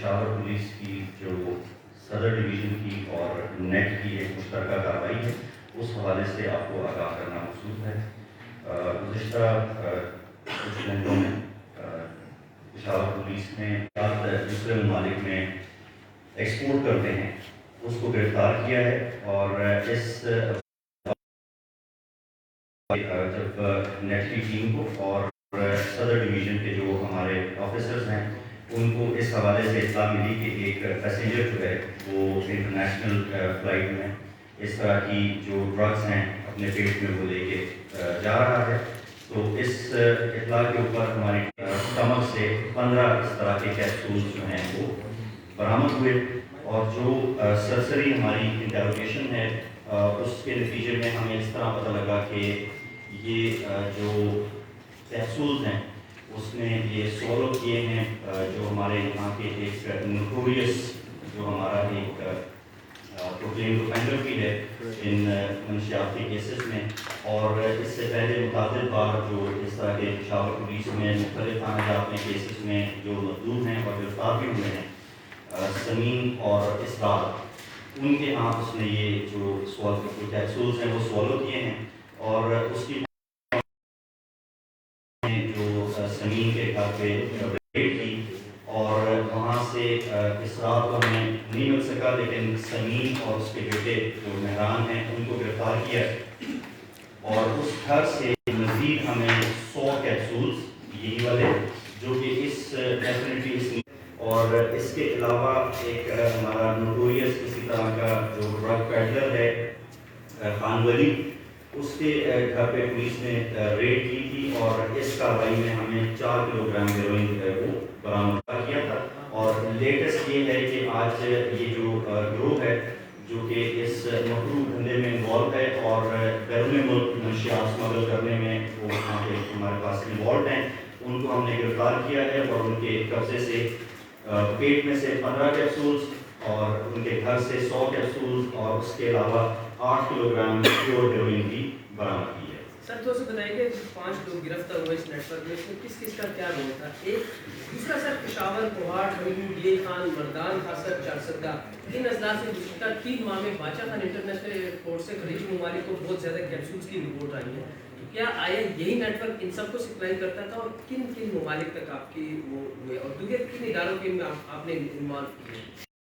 Peshawar police کی جو صدر ڈویژن کی اور نیٹ کی ایک مشترکہ کارروائی ہے، اس حوالے سے آپ کو آگاہ کرنا مقصود ہے۔ گزشتہ کچھ گھنٹوں میں پشاور پولیس نے دوسرے ممالک میں ایکسپورٹ کرتے ہیں اس کو گرفتار کیا ہے، اور اس جب نیٹ کی ٹیم کو اور صدر ڈویژن کے جو ہمارے آفیسرز ہیں ان کو اس حوالے سے اطلاع ملی کہ ایک پیسنجر جو ہے وہ انٹرنیشنل فلائٹ میں اس طرح کی جو ڈرگس ہیں اپنے پیٹ میں وہ لے کے جا رہا ہے، تو اس اطلاع کے اوپر ہماری اسٹمک سے 15 اس طرح کے کیپسولز جو ہیں وہ برآمد ہوئے، اور جو سرسری ہماری انٹروگیشن ہے اس کے نتیجے میں ہمیں اس طرح پتہ لگا کہ یہ جو کیپسولز ہیں اس نے یہ سولو کیے ہیں جو ہمارے یہاں کے ایک نوٹوریس جو ہمارا ایک پروکلیم ڈیفینڈر بھی ہے ان منشیات کے کیسز میں، اور اس سے پہلے متعدد بار جو اس طرح کے پشاور پولیس میں مختلف تھانہ جات میں کیسز میں جو مطلوب ہیں اور گرفتار بھی ہوئے ہیں سمین اور اسرار، ان کے ہاں اس نے یہ جو کیپسولز ہیں وہ سولو کیے ہیں، اور اس کی جو سمین کے گھر پہ ریڈ کی، اور وہاں سے اسرار کو ہمیں نہیں مل سکا، لیکن سمین اور اس کے بیٹے جو مہران ہیں ان کو گرفتار کیا، اور اس گھر سے مزید ہمیں 100 کیپسولز یہی والے جو کہ اس ڈیفینیٹلی اور اس کے علاوہ ایک ہمارا نوٹوریس اسی طرح کا جو ڈرگ پیڈلر ہے خان ولی، اس کے گھر پہ پولیس نے ریڈ کی تھی، اور اس کارروائی میں ہمیں 4 کلو گرام ہیروئن جو ہے وہ برآمد کیا تھا۔ اور لیٹسٹ یہ ہے کہ آج یہ جو گروہ ہے جو کہ اس مکروہ دھندے میں انوالو ہے اور بیرون ملک منشیات اسمگل کرنے میں وہ وہاں پہ ہمارے پاس انوالوڈ ہیں، ان کو ہم نے گرفتار کیا ہے، اور ان کے قبضے سے پیٹ میں سے 15 کیپسولز اور ان کے گھر سے 100 کیپسولز اور اس کے علاوہ 8 کلو گرام پیور ہیروئن بھی برآمد کی ہے۔ سر تو بتائیں گے 5 لوگ گرفتار ہوئے اس نیٹ ورک میں، اس میں کس کس کا کیا رول تھا؟ ایک دوسرا سر پشاور، کوہاٹ، ڈی خان، مردان تھا سر، چارسدہ، ان اضلاع سے گزشتہ 3 ماہ میں باچا خان انٹرنیشنل ایئرپورٹ سے خلیجی ممالک کو بہت زیادہ کیپسولز کی رپورٹ آئی ہے، تو کیا آیا یہی نیٹ ورک ان سب کو سپلائی کرتا تھا، اور کن کن ممالک تک آپ کی وہ ہوئے، اور دیگر کن اداروں کے آپ نے انوالو کیے؟